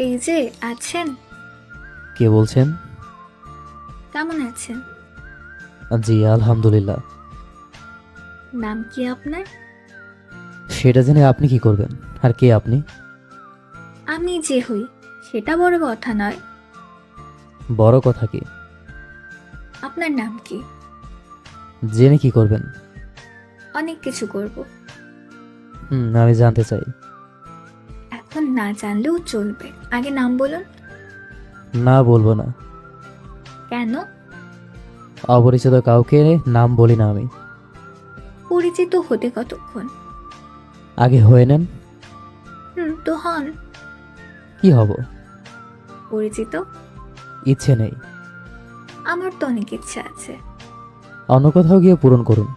এই যে আছেন। কে বলছেন? কেমন আছেন? জি আলহামদুলিল্লাহ। নাম কি আপনার? সেটা জেনে আপনি কি করবেন? আর কে আপনি? আমি যে হই সেটা বড় কথা নয়। বড় কথা কি? আপনার নাম কি? জেনে কি করবেন? অনেক কিছু করব। আমি জানতে চাই। এখন না জানলেও চলবে, আগে নাম বলুন। না, বলবো না। কেন? অপরিচিত কাউকে নাম বলি না আমি। পরিচিত হতে কতক্ষণ? আগে হয়ে নেন। তো হন। কি হব? পরিচিত। ইচ্ছে নেই। আমার তো অনেক ইচ্ছা আছে। অন্য কোথাও গিয়ে পূরণ করুন।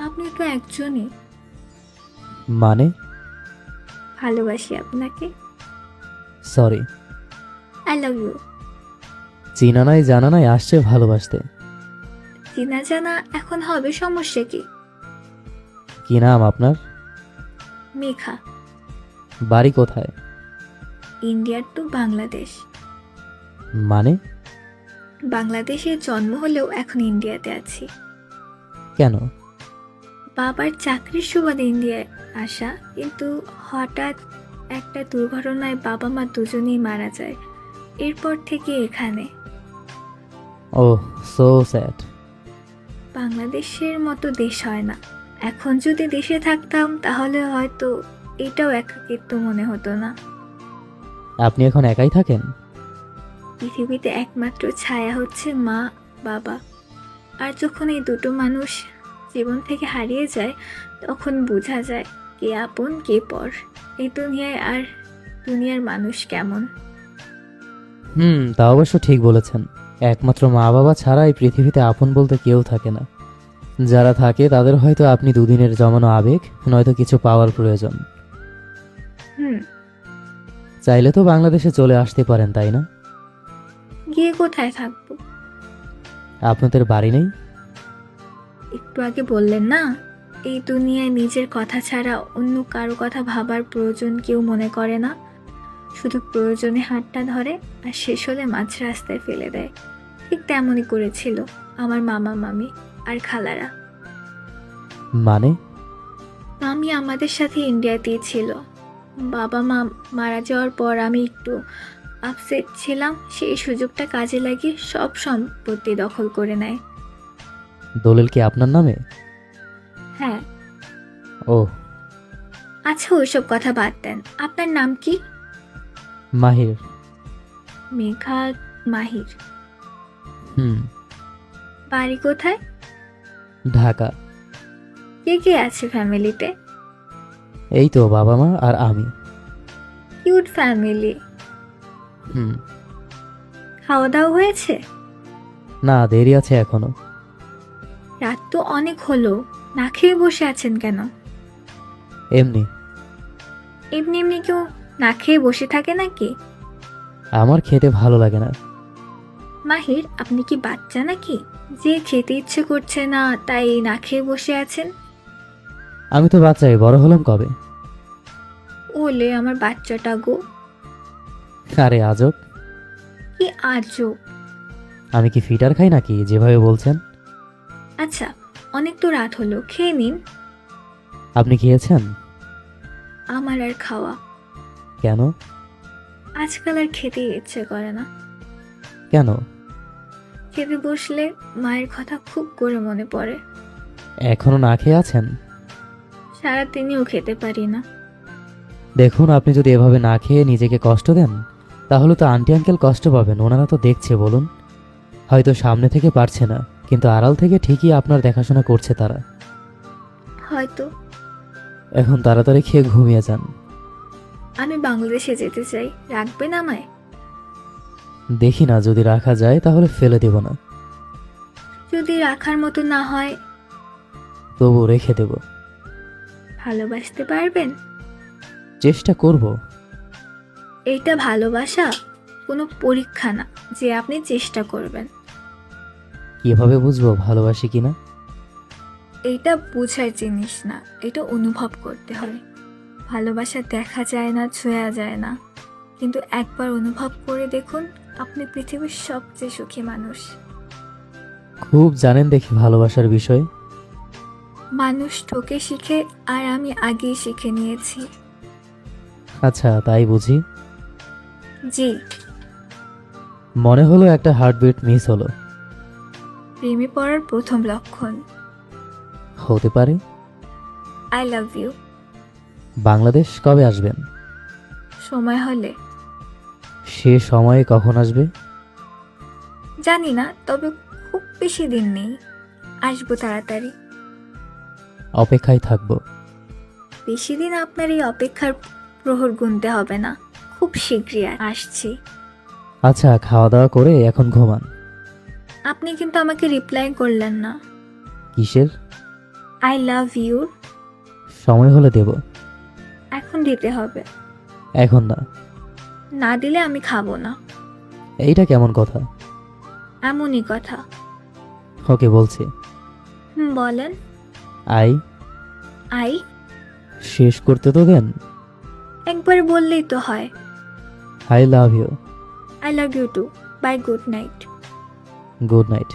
আপনি তো একজনই। মানে? ভালোবাসি আপনাকে। সরি। I love you. চিনা নাই জানা নাই আসছে ভালোবাসতে। চেনা জানা এখন হবে, সমস্যা কি? কি নাম আপনার? মেঘা। বাড়ি কোথায়? ইন্ডিয়ার টু বাংলাদেশ। মানে? বাংলাদেশে জন্ম হলেও এখন ইন্ডিয়াতে আছি। কেন? বাবার চাকরির সুবাদে ইন্ডিয়ায় আসা, কিন্তু হঠাৎ একটা দুর্ঘটনায় বাবা মা দুজনেই মারা যায়। এরপর থেকে এখানে। ওহ, সো স্যাড। বাংলাদেশের মতো দেশ হয় না। এখন যদি দেশে থাকতাম তাহলে হয়তো এটাও একাকিত্ব মনে হতো না। আপনি এখন একাই থাকেন? পৃথিবীতে একমাত্র ছায়া হচ্ছে মা, বাবা। আর যখন এই দুটো মানুষ জীবন থেকে হারিয়ে যায় তখন বোঝা যায় কে আপন কে পর। এই দুনিয়ায় আর দুনিয়ার মানুষ কেমন। তা অবশ্য ঠিক বলেছেন। একমাত্র মা বাবা ছাড়া এই পৃথিবীতে আপন বলতে কেউ থাকে না। যারা থাকে তাদের হয়তো আপনি দুদিনের জমানো আবেগ, নয়তো কিছু পাওয়ার প্রয়োজন। হুম চাইলে তো বাংলাদেশে চলে আসতে পারেন, তাই না? গিয়ে কোথায় থাকবো? আপনাদের বাড়ি নেই? একটু আগে বললেন না, এই দুনিয়ায় নিজের কথা ছাড়া অন্য কারো কথা ভাবার প্রয়োজন কেউ মনে করে না। শুধু প্রয়োজনে হাতটা ধরে আর শেষ হলে মাঝ রাস্তায় ফেলে দেয়। ঠিক তেমনই করেছিল আমার মামা মামি আর খালারা। মানে? মামি আমাদের সাথে ইন্ডিয়াতেই ছিল। বাবা মা মারা যাওয়ার পর আমি একটু আপসেট ছিলাম, সেই সুযোগটা কাজে লাগিয়ে সব সম্পত্তি দখল করে নেয়। দলিল কি আপনার নামে? হ্যাঁ। ও। আচ্ছা, ওইসব কথা বাদ দেন। আপনার নাম কি? মাহির। মেঘা মাহির। হুম। বাড়ি কোথায়? ঢাকা। কে কে আছে ফ্যামিলিতে? এই তো বাবা মা আর আমি। Cute family. হুম। খাওয়া দাওয়া হয়েছে? না, দেরি আছে এখনো। রাত তো অনেক হলো, না খেয়ে বসে আছেন কেন? এমনি। এমনি এমনি কেউ না খেয়ে বসে থাকে নাকি? আমার খেতে ভালো লাগে না। মাহির, আপনি কি বাচ্চা নাকি যে খেতে ইচ্ছে করছে না তাই না খেয়ে বসে আছেন? আমি তো বাচ্চাই, বড় হলাম কবে? ওলে আমার বাচ্চাটা গো। আরে আজব। কি আজব। আমি কি ফিটার খাই নাকি যেভাবে বলছেন? আচ্ছা, অনেক তো রাত হলো, খেয়ে নিন। আপনি খেয়েছেন? আমার আর খাওয়া। কেন? আজকাল আর খেতে ইচ্ছে করে না। কেন? খেতে বসলে মায়ের কথা খুব করে মনে পড়ে। এখনো না খেয়ে আছেন? সারাদিনেও খেতে পারি না। দেখুন, আপনি যদি এভাবে না খেয়ে নিজেকে কষ্ট দেন তাহলে তো আন্টি আঙ্কেল কষ্ট পাবেন। ওনারা তো দেখছে, বলুন। হয়তো সামনে থেকে পারছে না, কিন্তু আড়াল থেকে ঠিকই আপনার দেখাশোনা করছে তারা। হয়তো। এখন তাড়াতাড়ি খেয়ে ঘুমিয়ে যান। আমি বাংলাদেশে যেতে চাই, রাখবেন আমায়? দেখি না, যদি রাখা যায় তাহলে ফেলে দেব না। যদি রাখার মতো না হয়? তবু রেখে দেব। ভালোবাসতে পারবেন? চেষ্টা করব। এইটা ভালোবাসা কোনো পরীক্ষা না যে আপনি চেষ্টা করবেন। কিভাবে বুঝবো ভালোবাসি কিনা? এইটা বোঝার জিনিস না, এটা অনুভব করতে হয়। ভালোবাসা দেখা যায় না, ছোঁয়া যায় না। কিন্তু একবার অনুভব করে দেখুন, আপনি পৃথিবীর সবচেয়ে সুখী মানুষ। খুব জানেন দেখি ভালোবাসার বিষয়। মানুষ ঠকে শিখে, আর আমি আগেই শিখে নিয়েছি। আচ্ছা, তাই বুঝি। জি। মনে হলো একটা হার্টবিট মিস হলো। প্রেমে পড়ার প্রথম লক্ষণ। হতে পারে। I love you. বাংলাদেশ কবে আসবেন? সময় হলে। সে সময়ে কখন আসবে? জানি না, তবে খুব বেশি দিন নেই, আসবো তাড়াতাড়ি। অপেক্ষায় থাকবো। বেশি দিন আপনার এই অপেক্ষার প্রহর গুনতে হবে না, খুব শীঘ্রই আসছি। আচ্ছা, খাওয়া দাওয়া করে এখন ঘুমান। আপনি কিন্তু আমাকে রিপ্লাই করলেন না। কিসের? I love you. সময় হলে দেব। এখন দিতে হবে। এখন না। না দিলে আমি খাবো না। এইটা কেমন কথা? এমনই কথা। ওকে বলছি। বলেন। আই। আই। শেষ করতে তো দেন। একবার বললেই তো হয়। I love you. I love you too. Bye, good night. Good night.